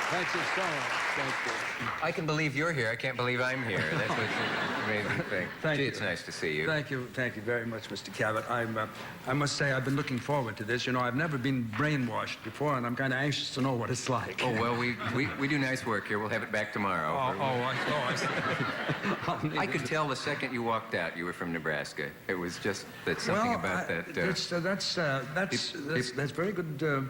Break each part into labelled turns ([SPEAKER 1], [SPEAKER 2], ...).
[SPEAKER 1] Thanks so much. Thank you.
[SPEAKER 2] I can believe you're here. I can't believe I'm here. That's what's the amazing thing.
[SPEAKER 1] Thank you.
[SPEAKER 2] It's nice to see you.
[SPEAKER 1] Thank you very much, Mr. Cavett. I must say I've been looking forward to this. You know, I've never been brainwashed before, and I'm kind of anxious to know what it's like.
[SPEAKER 2] Oh, well, we do nice work here. We'll have it back tomorrow.
[SPEAKER 1] I see.
[SPEAKER 2] I could tell the second you walked out you were from Nebraska. It was just that something about that.
[SPEAKER 1] That's very good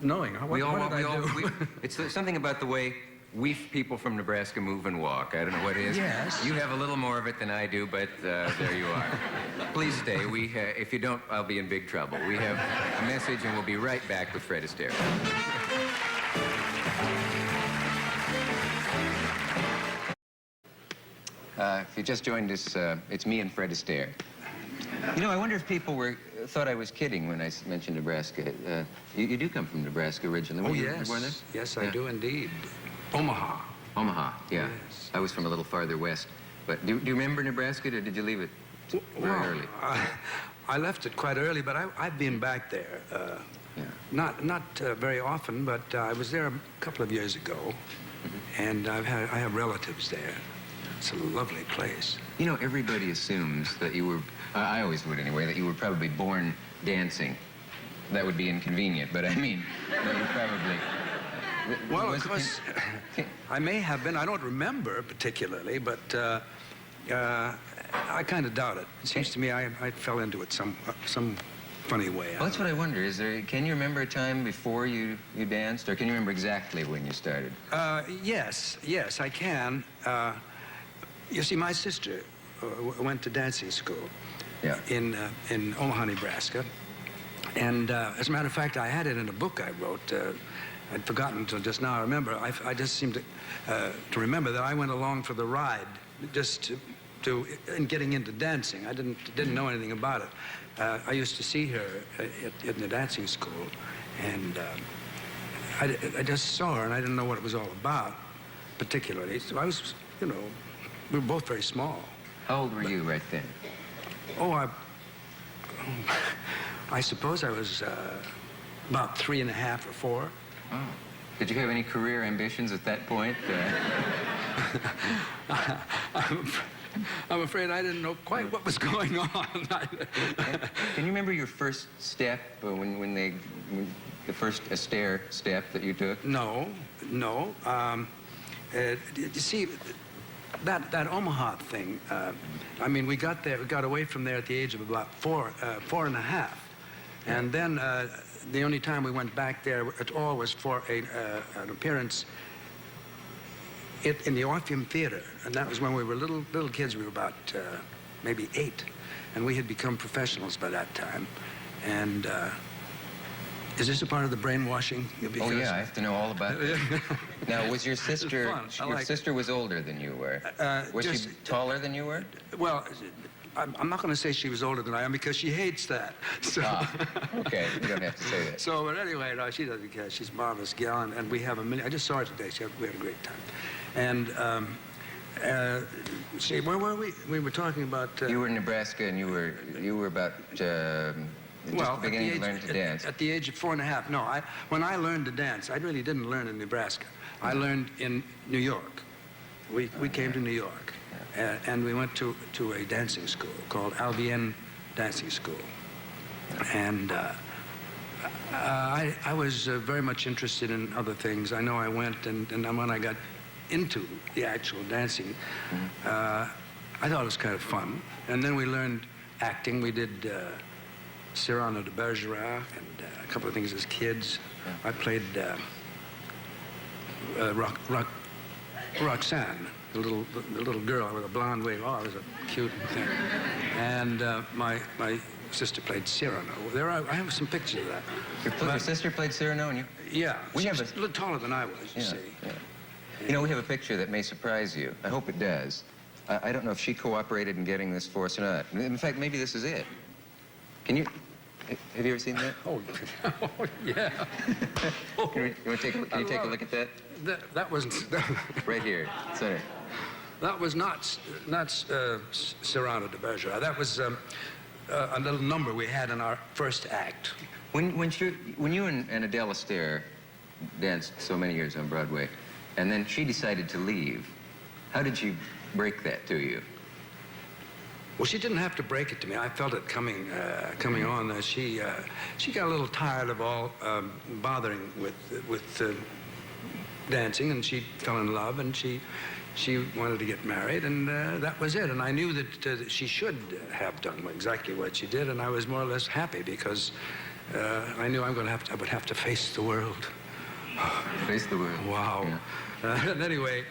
[SPEAKER 1] knowing. What did I do?
[SPEAKER 2] It's something about the way we people from Nebraska move and walk. I don't know what it is.
[SPEAKER 1] Yes.
[SPEAKER 2] You have a little more of it than I do, but there you are. Please stay. If you don't, I'll be in big trouble. We have a message, and we'll be right back with Fred Astaire. If you just joined us, it's me and Fred Astaire. You know, I wonder if people thought I was kidding when I mentioned Nebraska. You do come from Nebraska originally.
[SPEAKER 1] Oh,
[SPEAKER 2] Were you
[SPEAKER 1] yes.
[SPEAKER 2] born there?
[SPEAKER 1] Yes, I do indeed. Omaha.
[SPEAKER 2] Omaha, yeah.
[SPEAKER 1] Yes.
[SPEAKER 2] I was from a little farther west. But do you remember Nebraska, or did you leave it very early?
[SPEAKER 1] I left it quite early, but I've been back there.
[SPEAKER 2] Yeah.
[SPEAKER 1] Not very often, but I was there a couple of years ago, and I have relatives there. It's a lovely place.
[SPEAKER 2] You know, everybody assumes that you were, I always would anyway, that you were probably born dancing. That would be inconvenient, but I mean, that you probably...
[SPEAKER 1] Well, of course, I may have been. I don't remember particularly, but I kind of doubt it. It seems to me I fell into it some funny way.
[SPEAKER 2] Well, that's what I wonder. Can you remember a time before you danced, or can you remember exactly when you started?
[SPEAKER 1] Yes, I can. You see, my sister went to dancing school in Omaha, Nebraska. And as a matter of fact, I had it in a book I wrote. I'd forgotten until just now. I remember. I just seem to remember that I went along for the ride, just in getting into dancing. I didn't know anything about it. I used to see her in the dancing school, and I just saw her, and I didn't know what it was all about, particularly. So I was, you know, we were both very small.
[SPEAKER 2] How old were you right then?
[SPEAKER 1] Oh, I suppose I was about 3.5 or 4.
[SPEAKER 2] Oh. Did you have any career ambitions at that point?
[SPEAKER 1] I'm afraid I didn't know quite what was going on.
[SPEAKER 2] Can you remember your first step when the first Astaire step that you took?
[SPEAKER 1] No. You see, that Omaha thing. I mean, we got away from there at the age of about 4.5, and then. The only time we went back there at all was for an appearance in the Orpheum Theater, and that was when we were little kids. We were about maybe 8, and we had become professionals by that time. And is this a part of the brainwashing?
[SPEAKER 2] Oh yeah, I have to know all about it. Now, was your sister? Your sister was older than you were. Was she taller than you were?
[SPEAKER 1] Well. I'm not going to say she was older than I am because she hates that. So.
[SPEAKER 2] Okay, you don't have to say that.
[SPEAKER 1] So, but anyway, no, she doesn't care. She's a marvelous gal, and we have I just saw her today. We had a great time. And see, where were we? We were talking about.
[SPEAKER 2] You were in Nebraska, and you were about just beginning to learn to dance.
[SPEAKER 1] At the age of 4.5. No, when I learned to dance, I really didn't learn in Nebraska. I learned in New York. We came to New York. And we went to a dancing school called Albion Dancing School. And I was very much interested in other things. I know I went, and when I got into the actual dancing, I thought it was kind of fun. And then we learned acting. We did Cyrano de Bergerac and a couple of things as kids. I played Roxanne. The little girl with a blonde wig. Oh, it was a cute thing. And my sister played Cyrano. I have some pictures of that.
[SPEAKER 2] Your sister played Cyrano, and you?
[SPEAKER 1] Yeah. She was a little taller than I was, you see.
[SPEAKER 2] Yeah. You know, we have a picture that may surprise you. I hope it does. I don't know if she cooperated in getting this for us or not. In fact, maybe this is it. Can you... Have you ever seen that?
[SPEAKER 1] Oh, yeah.
[SPEAKER 2] Can you take a look at that?
[SPEAKER 1] That was...
[SPEAKER 2] Right here, center.
[SPEAKER 1] That was not Cyrano de Bergerac. That was a little number we had in our first act.
[SPEAKER 2] When you and Adele Astaire danced so many years on Broadway, and then she decided to leave, how did she break that to you?
[SPEAKER 1] Well, she didn't have to break it to me. I felt it coming on. She got a little tired of all bothering with dancing, and she fell in love, and she wanted to get married, and that was it. And I knew that she should have done exactly what she did, and I was more or less happy because I knew I would have to face the world.
[SPEAKER 2] Face the world.
[SPEAKER 1] Wow. Yeah. And anyway,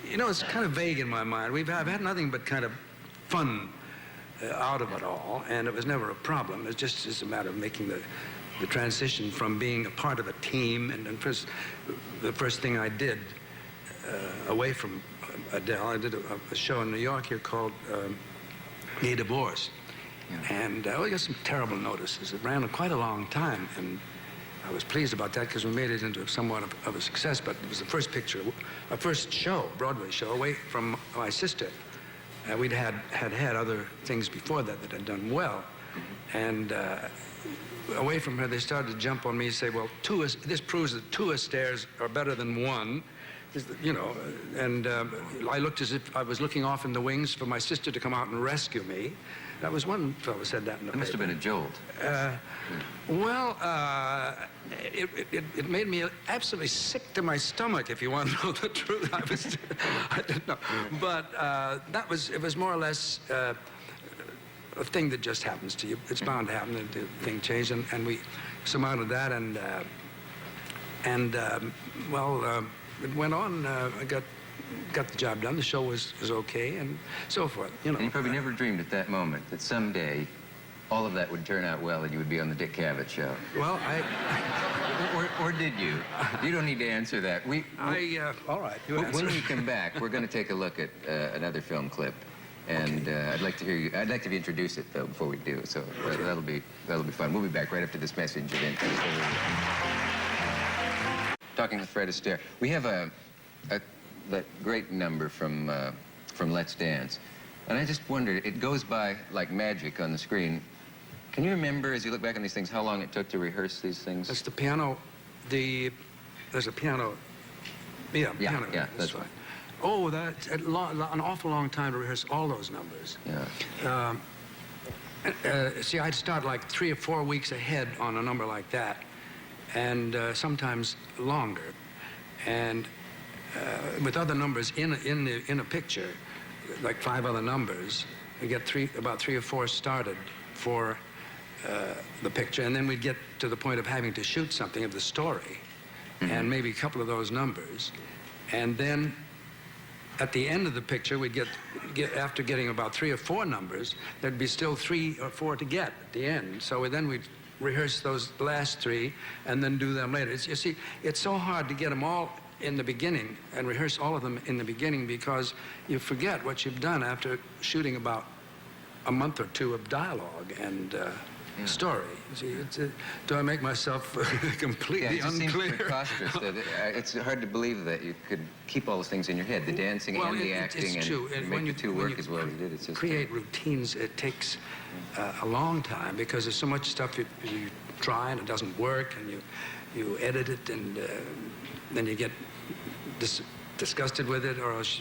[SPEAKER 1] you know, it's kind of vague in my mind. I've had nothing but kind of fun out of it all, and it was never a problem. It's just a matter of making the transition from being a part of a team. And the first thing I did away from Adele, I did a show in New York here called Gay Divorce. Yeah. And we got some terrible notices. It ran quite a long time, and I was pleased about that because we made it into somewhat of a success, but it was the first picture, a first show, Broadway show, away from my sister. We'd had other things before that had done well. And away from her, they started to jump on me and say, well, this proves that 2 Astaires are better than 1. You know, and I looked as if I was looking off in the wings for my sister to come out and rescue me. That was one fellow said that in the paper.
[SPEAKER 2] Must have been a jolt.
[SPEAKER 1] Well, it made me absolutely sick to my stomach, if you want to know the truth. I didn't know. But it was more or less a thing that just happens to you. It's bound to happen. The thing changed, and we surmounted that, well, it went on. I got the job done. The show was okay, and so forth. You know.
[SPEAKER 2] And you probably never dreamed at that moment that someday all of that would turn out well and you would be on the Dick Cavett show.
[SPEAKER 1] Well,
[SPEAKER 2] or did you? You don't need to answer that.
[SPEAKER 1] All right.
[SPEAKER 2] When we come back, we're going to take a look at another film clip, and okay. I'd like to hear you. I'd like to introduce it though before we do. So okay. that'll be fun. We'll be back right after this message of interest. Talking with Fred Astaire. We have that great number from Let's Dance, and I just wondered. It goes by like magic on the screen. Can you remember, as you look back on these things, how long it took to rehearse these things?
[SPEAKER 1] That's the piano. There's a piano. Yeah, piano.
[SPEAKER 2] Yeah, that's right.
[SPEAKER 1] Oh, that's an awful long time to rehearse all those numbers.
[SPEAKER 2] Yeah.
[SPEAKER 1] See, I'd start like 3 or 4 weeks ahead on a number like that, and sometimes longer. And with other numbers in a picture, like 5 other numbers, we get about 3 or 4 started for the picture, and then we'd get to the point of having to shoot something of the story, and maybe a couple of those numbers, and then at the end of the picture, we'd get after getting about 3 or 4 numbers, there'd be still 3 or 4 to get at the end. So then we'd rehearse those last 3 and then do them later. You see, it's so hard to get them all in the beginning and rehearse all of them in the beginning because you forget what you've done after shooting about a month or 2 of dialogue and story. See, do I make myself completely unclear?
[SPEAKER 2] It seems preposterous. It's hard to believe that you could keep all those things in your head, the dancing and the acting,
[SPEAKER 1] it's true.
[SPEAKER 2] And make the two work as well as you did. It's just
[SPEAKER 1] create routines. It takes a long time because there's so much stuff you try and it doesn't work, and you edit it, and then you get disgusted with it, or else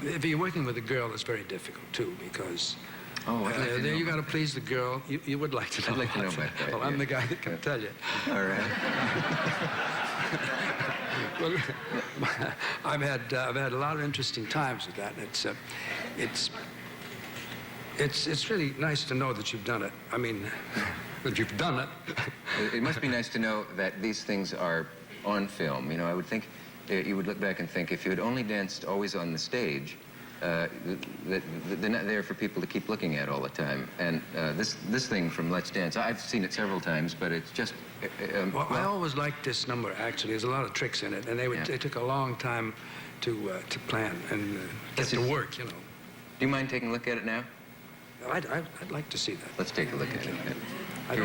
[SPEAKER 1] if you're working with a girl, it's very difficult too because.
[SPEAKER 2] Oh,
[SPEAKER 1] you got to please the girl. You would like to know.
[SPEAKER 2] I'd like to know about that.
[SPEAKER 1] Well, I'm the guy that can tell you.
[SPEAKER 2] All right.
[SPEAKER 1] Well, I've had a lot of interesting times with that. It's really nice to know that you've done it. I mean, that you've done it.
[SPEAKER 2] It must be nice to know that these things are on film. You know, I would think you would look back and think if you had only danced always on the stage, they're not there for people to keep looking at all the time. And this thing from Let's Dance, I've seen it several times, but it's just...
[SPEAKER 1] well, I always liked this number, actually. There's a lot of tricks in it, and they took a long time to plan and get to work, you know.
[SPEAKER 2] Do you mind taking a look at it now?
[SPEAKER 1] I'd like to see that.
[SPEAKER 2] Let's take a look at it.
[SPEAKER 1] I don't